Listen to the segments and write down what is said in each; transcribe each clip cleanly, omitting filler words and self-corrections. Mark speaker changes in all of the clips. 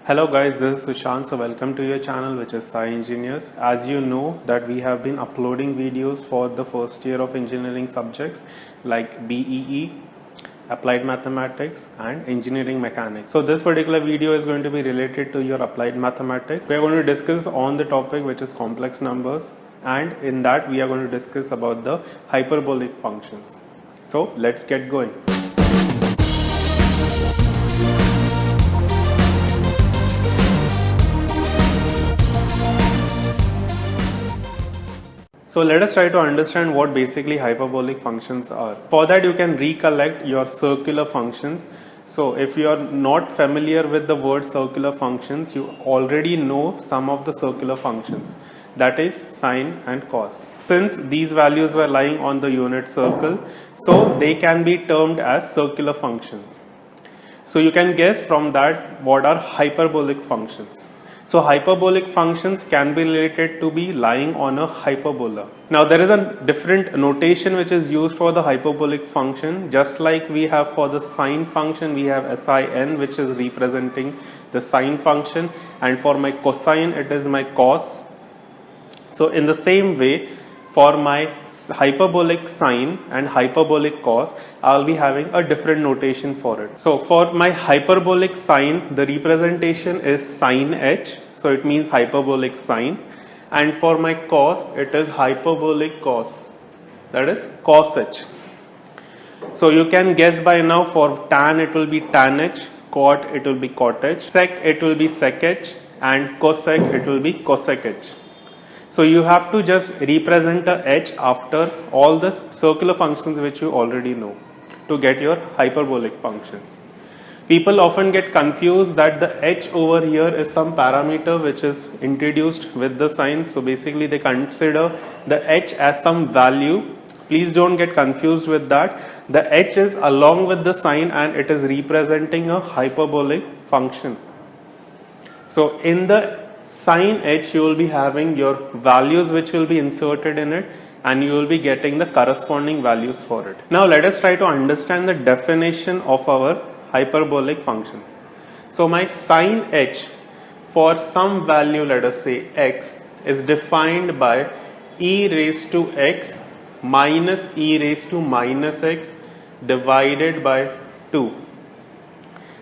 Speaker 1: Hello guys, this is Sushant. So welcome to your channel, which is Sci Engineers. As you know that we have been uploading videos for the first year of engineering subjects like BEE, Applied Mathematics and Engineering Mechanics. So this particular video is going to be related to your Applied Mathematics. We are going to discuss on the topic which is complex numbers, and in that we are going to discuss about the hyperbolic functions. So let's get going. So let us try to understand what basically hyperbolic functions are. For that you can recollect your circular functions. So if you are not familiar with the word circular functions, you already know some of the circular functions, that is sine and cos. Since these values were lying on the unit circle, so they can be termed as circular functions. So you can guess from that what are hyperbolic functions. So hyperbolic functions can be related to be lying on a hyperbola. Now there is a different notation which is used for the hyperbolic function. Just like we have for the sine function, we have sin, which is representing the sine function, and for my cosine it is my cos. So in the same way, for my hyperbolic sine and hyperbolic cos, I will be having a different notation for it. So for my hyperbolic sine, the representation is sin h, so it means hyperbolic sine, and for my cos, it is hyperbolic cos, that is cos h. So you can guess by now, for tan it will be tan h, cot it will be cot h, sec it will be sec h, and cosec it will be cosec h. So you have to just represent a h after all the circular functions which you already know to get your hyperbolic functions. People often get confused that the h over here is some parameter which is introduced with the sign. So basically they consider the h as some value. Please don't get confused with that. The h is along with the sign and it is representing a hyperbolic function. So in the sin h, you will be having your values which will be inserted in it, and you will be getting the corresponding values for it. Now let us try to understand the definition of our hyperbolic functions. So my sin h for some value, let us say x, is defined by e raised to x minus e raised to minus x divided by 2.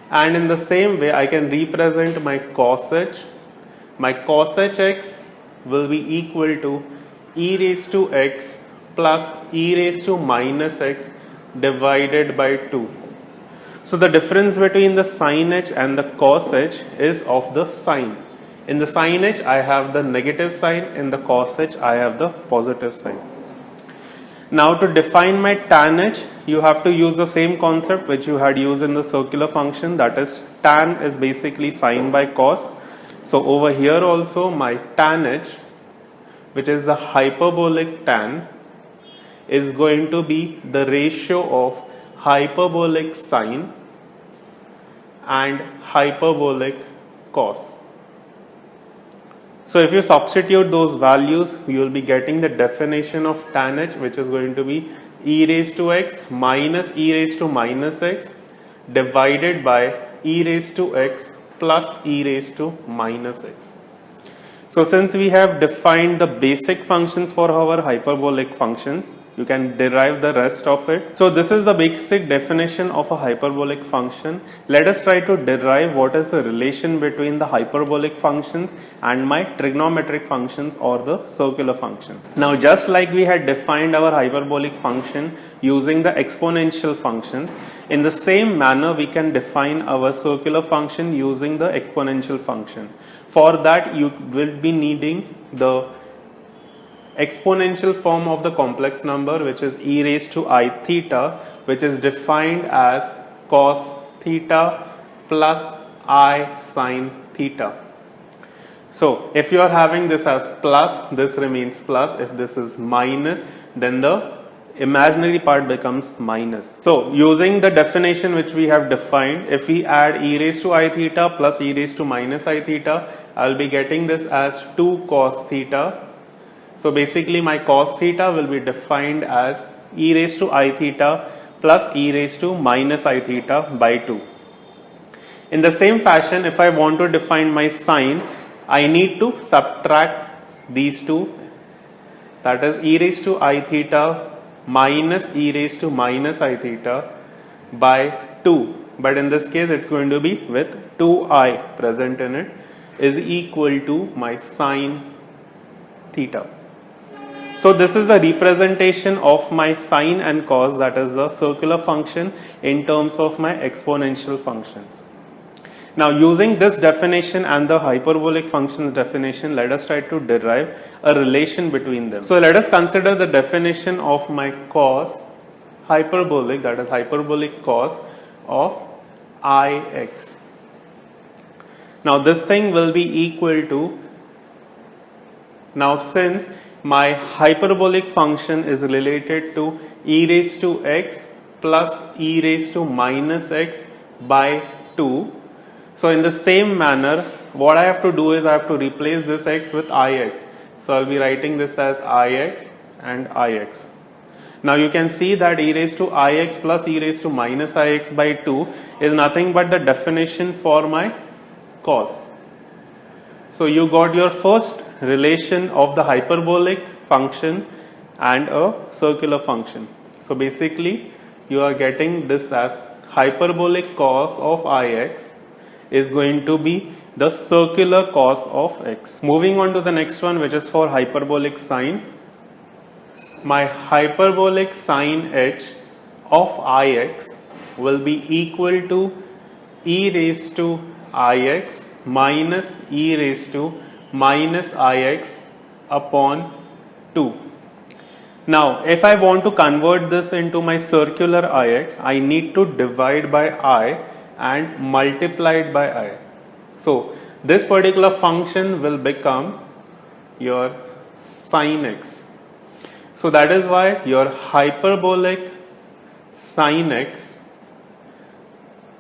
Speaker 1: And in the same way I can represent my cos h. My cos hx will be equal to e raised to x plus e raised to minus x divided by 2. So the difference between the sin h and the cos h is of the sign. In the sin h I have the negative sign, in the cos h I have the positive sign. Now to define my tan h, you have to use the same concept which you had used in the circular function, that is tan is basically sine by cos. So over here also my tan h, which is the hyperbolic tan, is going to be the ratio of hyperbolic sine and hyperbolic cos. So if you substitute those values, you will be getting the definition of tan h, which is going to be e raised to x minus e raised to minus x divided by e raised to x plus e raised to minus x. So since we have defined the basic functions for our hyperbolic functions, you can derive the rest of it. So this is the basic definition of a hyperbolic function. Let us try to derive what is the relation between the hyperbolic functions and my trigonometric functions or the circular function. Now just like we had defined our hyperbolic function using the exponential functions, in the same manner we can define our circular function using the exponential function. For that you will be needing the exponential form of the complex number, which is e raised to I theta, which is defined as cos theta plus I sin theta. So if you are having this as plus, this remains plus. If this is minus, then the imaginary part becomes minus. So using the definition which we have defined, if we add e raised to I theta plus e raised to minus I theta, I will be getting this as 2 cos theta. So basically my cos theta will be defined as e raised to I theta plus e raised to minus I theta by 2. In the same fashion, if I want to define my sine, I need to subtract these two, that is e raised to I theta minus e raised to minus I theta by 2. But in this case, it's going to be with 2i present in it, is equal to my sine theta. So this is the representation of my sine and cos, that is the circular function, in terms of my exponential functions. Now using this definition and the hyperbolic functions definition, let us try to derive a relation between them. So let us consider the definition of my cos hyperbolic, that is hyperbolic cos of Ix. Now this thing will be equal to, now since my hyperbolic function is related to e raised to x plus e raised to minus x by 2. So in the same manner, what I have to do is I have to replace this x with ix. So I'll be writing this as ix and ix. Now you can see that e raised to ix plus e raised to minus ix by 2 is nothing but the definition for my cos. So you got your first relation of the hyperbolic function and a circular function. So basically you are getting this as hyperbolic cos of Ix is going to be the circular cos of x. Moving on to the next one, which is for hyperbolic sine. My hyperbolic sine h of Ix will be equal to e raised to Ix minus e raised to minus Ix upon 2. Now if I want to convert this into my circular Ix, I need to divide by I and multiply it by I. So this particular function will become your sin x. So that is why your hyperbolic sin x,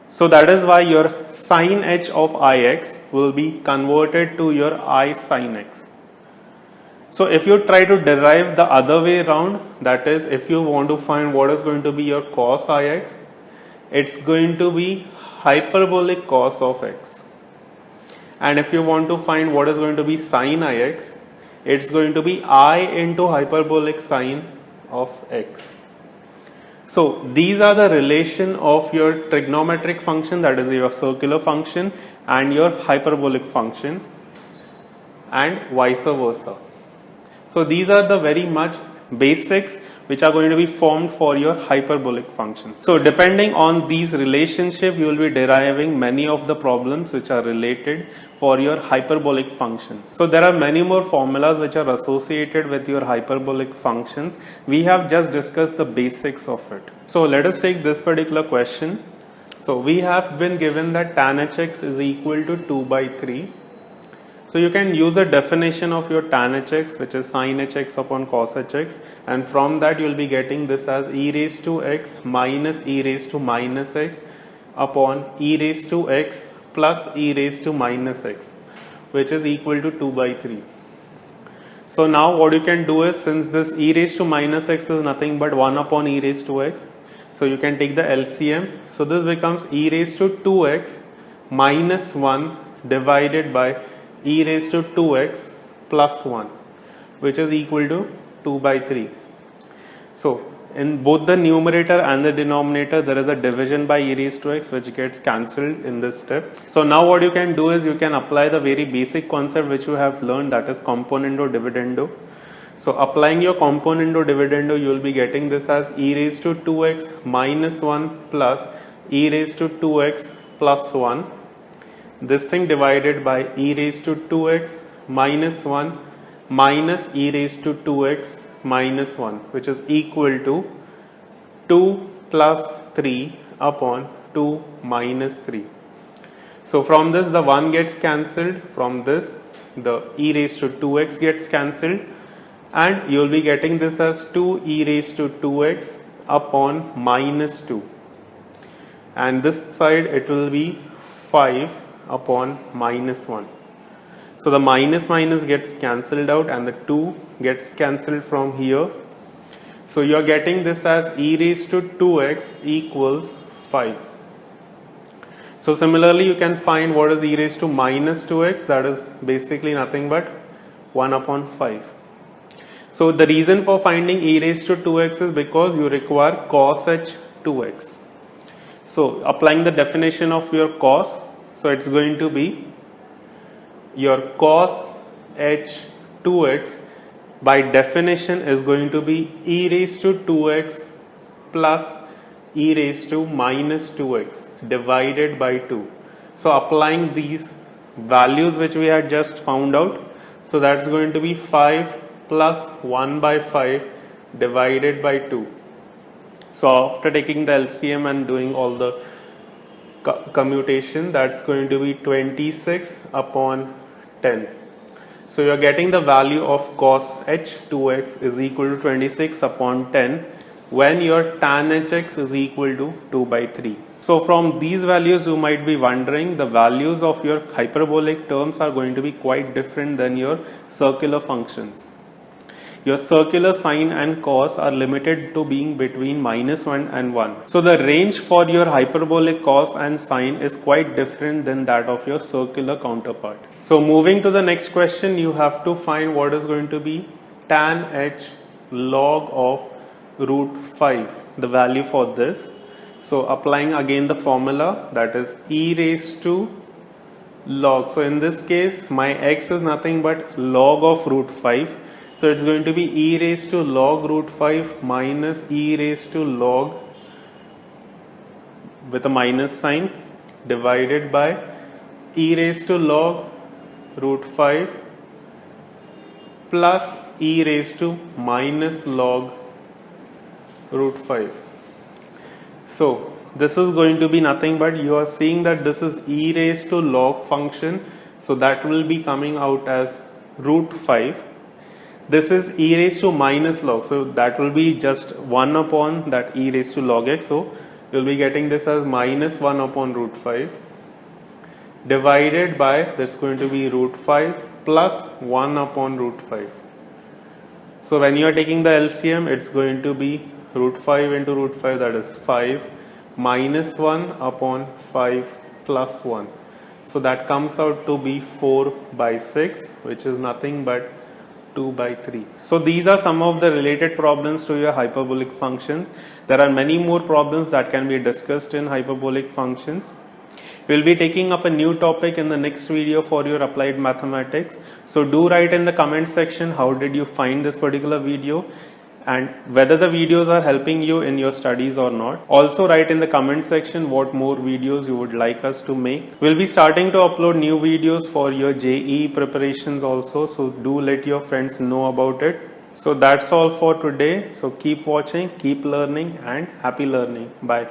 Speaker 1: so that is why your sin h of Ix will be converted to your I sin x. So if you try to derive the other way around, that is if you want to find what is going to be your cos Ix, it's going to be hyperbolic cos of x. And if you want to find what is going to be sin Ix, it's going to be I into hyperbolic sine of x. So these are the relation of your trigonometric function, that is your circular function, and your hyperbolic function, and vice versa. So these are the very much basics which are going to be formed for your hyperbolic functions. So depending on these relationships, you will be deriving many of the problems which are related for your hyperbolic functions. So there are many more formulas which are associated with your hyperbolic functions. We have just discussed the basics of it. So let us take this particular question. So we have been given that tan hx is equal to 2 by 3. So you can use a definition of your tan hx, which is sin hx upon cos hx, and from that you will be getting this as e raised to x minus e raised to minus x upon e raised to x plus e raised to minus x, which is equal to 2 by 3. So now what you can do is, since this e raised to minus x is nothing but 1 upon e raised to x, so you can take the LCM. So this becomes e raised to 2x minus 1 divided by e raised to 2x plus 1, which is equal to 2 by 3. So in both the numerator and the denominator, there is a division by e raised to x which gets cancelled in this step. So now what you can do is you can apply the very basic concept which you have learned, that is componendo dividendo. So applying your componendo dividendo, you will be getting this as e raised to 2x minus 1 plus e raised to 2x plus 1. This thing divided by e raised to 2x minus 1 minus e raised to 2x minus 1, which is equal to 2 plus 3 upon 2 minus 3. So from this the 1 gets cancelled, from this the e raised to 2x gets cancelled, and you will be getting this as 2 e raised to 2x upon minus 2, and this side it will be 5 upon minus 1. So the minus minus gets cancelled out and the 2 gets cancelled from here. So you are getting this as e raised to 2x equals 5. So similarly, you can find what is e raised to minus 2x, that is basically nothing but 1 upon 5. So the reason for finding e raised to 2x is because you require cos h 2x. So applying the definition of your cos, so it's going to be your cos h 2x by definition is going to be e raised to 2x plus e raised to minus 2x divided by 2. So applying these values which we had just found out, so that's going to be 5 plus 1 by 5 divided by 2. So after taking the LCM and doing all the commutation, that's going to be 26 upon 10. So you're getting the value of cos h 2x is equal to 26 upon 10 when your tan hx is equal to 2 by 3. So from these values you might be wondering, the values of your hyperbolic terms are going to be quite different than your circular functions. Your circular sine and cos are limited to being between -1 and 1. So the range for your hyperbolic cos and sine is quite different than that of your circular counterpart. So moving to the next question, you have to find what is going to be tan h log of root 5, the value for this. So applying again the formula, that is e raised to log. So in this case my x is nothing but log of root 5. So it's going to be e raised to log root 5 minus e raised to log with a minus sign divided by e raised to log root 5 plus e raised to minus log root 5. So this is going to be nothing but, you are seeing that this is e raised to log function, so that will be coming out as root 5. This is e raised to minus log, so that will be just 1 upon that e raised to log x. So you will be getting this as minus 1 upon root 5 divided by, that's going to be root 5 plus 1 upon root 5. So when you are taking the LCM, it's going to be root 5 into root 5, that is 5 minus 1 upon 5 plus 1. So that comes out to be 4 by 6, which is nothing but 2 by 3. So these are some of the related problems to your hyperbolic functions. There are many more problems that can be discussed in hyperbolic functions. We'll be taking up a new topic in the next video for your applied mathematics. So do write in the comment section how did you find this particular video and whether the videos are helping you in your studies or not. Also write in the comment section what more videos you would like us to make. We'll be starting to upload new videos for your JEE preparations also, so do let your friends know about it. So that's all for today. So keep watching, keep learning, and happy learning. Bye.